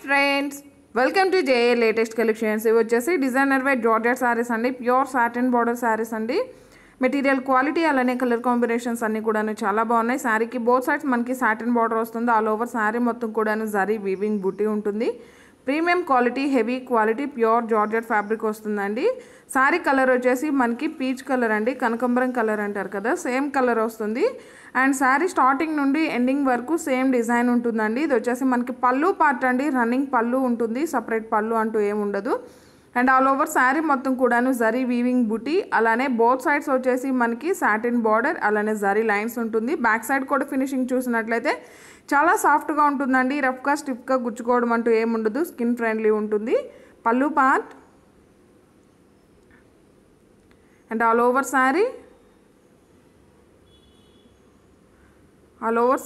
Friends, welcome to J A latest collections. ఇవి వచ్చేసి designer wear georgette saris అండి. ప్యూర్ సాటిన్ బార్డర్ శారీస్ అండి. మెటీరియల్ క్వాలిటీ అలానే కలర్ కాంబినేషన్స్ అన్నీ కూడాను చాలా బాగున్నాయి. శారీకి బోత్ సైడ్స్ మనకి సాటిన్ బార్డర్ వస్తుంది. ఆల్ ఓవర్ శారీ మొత్తం కూడాను జరీ వీవింగ్ బుటీ ఉంటుంది. Premium quality, heavy quality, pure georgette fabric వస్తుందండి. శారీ కలర్ వచ్చేసి మనకి పీచ్ కలర్ అండి, కనకంబరం కలర్ అంటారు కదా, సేమ్ కలర్ వస్తుంది. అండ్ శారీ స్టార్టింగ్ నుండి ఎండింగ్ వరకు సేమ్ డిజైన్ ఉంటుందండి. ఇది వచ్చేసి మనకి పళ్ళు పార్ట్ అండి, రన్నింగ్ పళ్ళు ఉంటుంది, సపరేట్ పళ్ళు అంటూ ఏమి ఉండదు. అండ్ ఆల్ ఓవర్ శారీ మొత్తం కూడాను జరీ వీవింగ్ బుటీ, అలానే బోత్ సైడ్స్ వచ్చేసి మనకి సాటిన్ బార్డర్, అలానే జరీ లైన్స్ ఉంటుంది. బ్యాక్ సైడ్ కూడా ఫినిషింగ్ చూసినట్లయితే చాలా సాఫ్ట్గా ఉంటుందండి. రఫ్గా స్టిఫ్గా గుచ్చుకోవడం అంటూ ఏముండదు, స్కిన్ ఫ్రెండ్లీ ఉంటుంది. పళ్ళు part and all over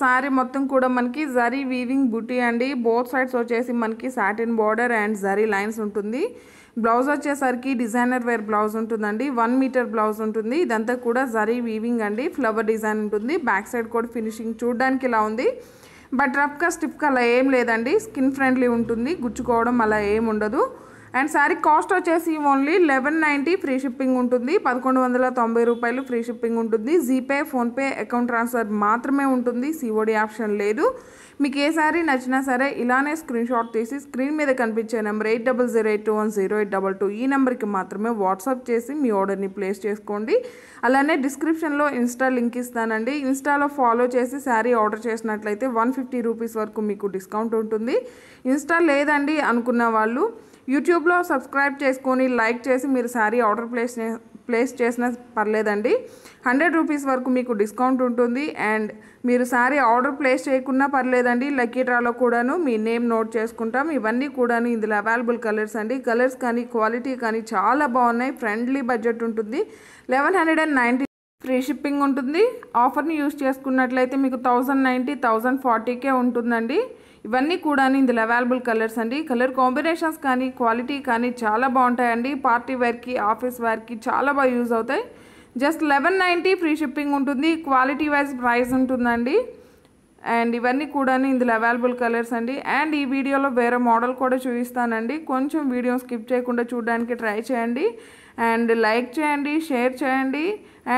sari మొత్తం కూడా మనకి జరీ వీవింగ్ బుటీ అండి. బోత్ సైడ్స్ వచ్చేసి మనకి satin border and zari lines ఉంటుంది. బ్లౌజ్ వచ్చేసరికి డిజైనర్ వేర్ బ్లౌజ్ ఉంటుందండి. 1 మీటర్ బ్లౌజ్ ఉంటుంది. ఇదంతా కూడా జరీ వీవింగ్ అండి, ఫ్లవర్ డిజైన్ ఉంటుంది. బ్యాక్ సైడ్ కూడా ఫినిషింగ్ చూడడానికి ఇలా ఉంది, బట్ రఫ్గా స్టిఫ్గా అలా ఏం లేదండి. స్కిన్ ఫ్రెండ్లీ ఉంటుంది, గుచ్చుకోవడం అలా ఏం ఉండదు. అండ్ శారీ కాస్ట్ వచ్చేసి ఓన్లీ 1190 ఫ్రీ షిప్పింగ్ ఉంటుంది. 1190 రూపాయలు ఫ్రీ షిప్పింగ్ ఉంటుంది. జీపే, ఫోన్పే, అకౌంట్ ట్రాన్స్ఫర్ మాత్రమే ఉంటుంది. సిఓడి ఆప్షన్ లేదు. మీకు ఏ శారీ నచ్చినా సరే ఇలానే స్క్రీన్ షాట్ తీసి స్క్రీన్ మీద కనిపించే నెంబర్ 8008210822 ఈ నెంబర్కి మాత్రమే వాట్సాప్ చేసి మీ ఆర్డర్ని ప్లేస్ చేసుకోండి. అలానే డిస్క్రిప్షన్లో ఇన్స్టా లింక్ ఇస్తానండి. ఇన్స్టాలో ఫాలో చేసి శారీ ఆర్డర్ చేసినట్లయితే 150 రూపీస్ వరకు మీకు డిస్కౌంట్ ఉంటుంది. ఇన్స్టా లేదండి అనుకున్న వాళ్ళు యూట్యూబ్లో సబ్స్క్రైబ్ చేసుకొని లైక్ చేసి మీరు శారీ ఆర్డర్ ప్లేస్ చేసినా పర్లేదండి. 100 రూపీస్ వరకు మీకు డిస్కౌంట్ ఉంటుంది. అండ్ మీరు శారీ ఆర్డర్ ప్లేస్ చేయకున్నా పర్లేదండి, లక్కీ డ్రాలో కూడాను మీ నేమ్ నోట్ చేసుకుంటాం. ఇవన్నీ కూడాను ఇందులో అవైలబుల్ కలర్స్ అండి. కలర్స్ కానీ క్వాలిటీ కానీ చాలా బాగున్నాయి. ఫ్రెండ్లీ బడ్జెట్ ఉంటుంది. 1190 ఫ్రీ షిప్పింగ్ ఉంటుంది. ఆఫర్ని యూజ్ చేసుకున్నట్లయితే మీకు 1090, 1040కే ఉంటుందండి. ఇవన్నీ కూడా ఇందులో అవైలబుల్ కలర్స్ అండి. కలర్ కాంబినేషన్స్ కానీ క్వాలిటీ కానీ చాలా బాగుంటాయండి. పార్టీ వేర్కి, ఆఫీస్ వేర్కి చాలా బాగా యూజ్ అవుతాయి. జస్ట్ 1190 ఫ్రీ షిప్పింగ్ ఉంటుంది. క్వాలిటీ వైజ్ ప్రైస్ ఉంటుందండి. అండ్ ఇవన్నీ కూడా ఇందులో అవైలబుల్ కలర్స్ అండి. అండ్ ఈ వీడియోలో వేరే మోడల్ కూడా చూపిస్తానండి. కొంచెం వీడియో స్కిప్ చేయకుండా చూడడానికి ట్రై చేయండి. అండ్ లైక్ చేయండి, షేర్ చేయండి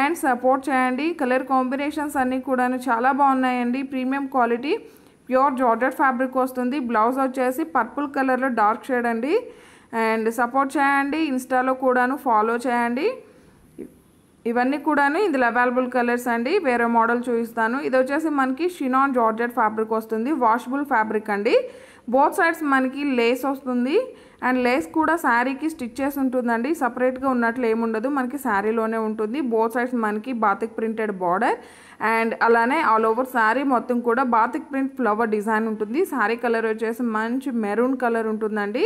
అండ్ సపోర్ట్ చేయండి. కలర్ కాంబినేషన్స్ అన్నీ కూడా చాలా బాగున్నాయండి. Premium quality, pure georgette fabric వస్తుంది. బ్లౌజ్ వచ్చేసి పర్పుల్ కలర్లో డార్క్ షేడ్ అండి. అండ్ సపోర్ట్ చేయండి, ఇన్స్టాలో కూడాను ఫాలో చేయండి. ఇవన్నీ కూడాను ఇందులో అవైలబుల్ కలర్స్ అండి. వేరే మోడల్ చూపిస్తాను. ఇది వచ్చేసి మనకి షినాన్ జార్జెట్ ఫ్యాబ్రిక్ వస్తుంది. వాషబుల్ ఫ్యాబ్రిక్ అండి. బోత్ సైడ్స్ మనకి లేస్ వస్తుంది. అండ్ లేస్ కూడా శారీకి స్టిచ్ చేసి ఉంటుందండి. సపరేట్గా ఉన్నట్లు ఏముండదు, మనకి శారీలోనే ఉంటుంది. బోత్ సైడ్స్ మనకి బాతిక్ ప్రింటెడ్ బార్డర్ అండ్ అలానే ఆల్ ఓవర్ శారీ మొత్తం కూడా బాతిక్ ప్రింట్ ఫ్లవర్ డిజైన్ ఉంటుంది. శారీ కలర్ వచ్చేసి మంచి మెరూన్ కలర్ ఉంటుందండి.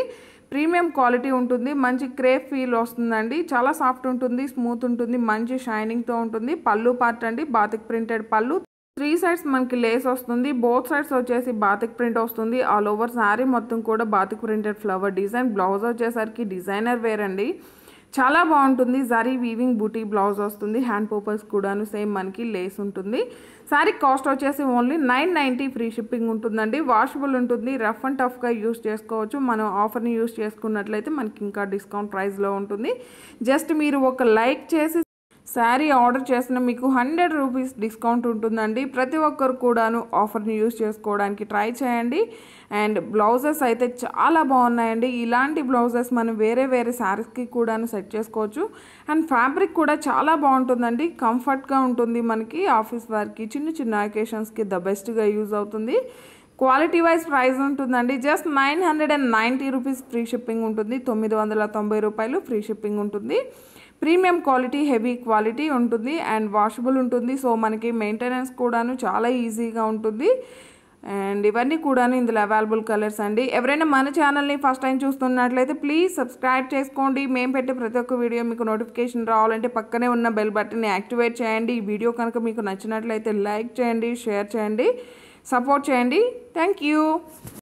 ప్రీమియం క్వాలిటీ ఉంటుంది. మంచి క్రేప్ ఫీల్ వస్తుందండి. చాలా సాఫ్ట్ ఉంటుంది, స్మూత్ ఉంటుంది, మంచి షైనింగ్తో ఉంటుంది. పళ్ళు పార్ట్ అండి, బాతిక్ ప్రింటెడ్ పళ్ళు. 3 సైడ్స్ మనకి లేస్ వస్తుంది. బోత్ సైడ్స్ వచ్చేసి బాతిక్ ప్రింట్ వస్తుంది. ఆల్ ఓవర్ శారీ మొత్తం కూడా batik printed flower design. Blouse వచ్చేసరికి డిజైనర్ వేర్ అండి, చాలా బాగుంటుంది. జరీ వీవింగ్ బూటీ బ్లౌజ్ వస్తుంది. హ్యాండ్ పర్పస్ కూడాను సేమ్ మనకి లేస్ ఉంటుంది. శారీ కాస్ట్ వచ్చేసి ఓన్లీ 990 ఫ్రీ షిప్పింగ్ ఉంటుందండి. వాషబుల్ ఉంటుంది. రఫ్ అండ్ టఫ్గా యూస్ చేసుకోవచ్చు. మనం ఆఫర్ని యూస్ చేసుకున్నట్లయితే మనకి ఇంకా డిస్కౌంట్ ప్రైస్లో ఉంటుంది. జస్ట్ మీరు ఒక లైక్ చేసి శారీ ఆర్డర్ చేసిన మీకు 100 రూపీస్ డిస్కౌంట్ ఉంటుందండి. ప్రతి ఒక్కరు కూడాను ఆఫర్ని యూజ్ చేసుకోవడానికి ట్రై చేయండి. అండ్ బ్లౌజెస్ అయితే చాలా బాగున్నాయండి. ఇలాంటి బ్లౌజెస్ మనం వేరే శారీస్కి కూడాను సెట్ చేసుకోవచ్చు. అండ్ ఫ్యాబ్రిక్ కూడా చాలా బాగుంటుందండి. కంఫర్ట్గా ఉంటుంది. మనకి ఆఫీస్ వేర్కి, చిన్న చిన్న అకేషన్స్కి ద బెస్ట్గా యూజ్ అవుతుంది. క్వాలిటీ వైజ్ ప్రైస్ ఉంటుందండి. జస్ట్ 990 రూపీస్ ఫ్రీ షిప్పింగ్ ఉంటుంది. 990 రూపాయలు ఫ్రీ షిప్పింగ్ ఉంటుంది. ప్రీమియం క్వాలిటీ, హెవీ క్వాలిటీ ఉంటుంది. అండ్ వాషబుల్ ఉంటుంది. సో మనకి మెయింటెనెన్స్ కూడాను చాలా ఈజీగా ఉంటుంది. అండ్ ఇవన్నీ కూడాను ఇందులో అవైలబుల్ కలర్స్ అండి. ఎవరైనా మన ఛానల్ని ఫస్ట్ టైం చూస్తున్నట్లయితే ప్లీజ్ సబ్స్క్రైబ్ చేసుకోండి. మేము పెట్టే ప్రతి ఒక్క వీడియో మీకు నోటిఫికేషన్ రావాలంటే పక్కనే ఉన్న బెల్ బటన్ని యాక్టివేట్ చేయండి. ఈ వీడియో కనుక మీకు నచ్చినట్లయితే లైక్ చేయండి, షేర్ చేయండి, సపోర్ట్ చేయండి. Thank you.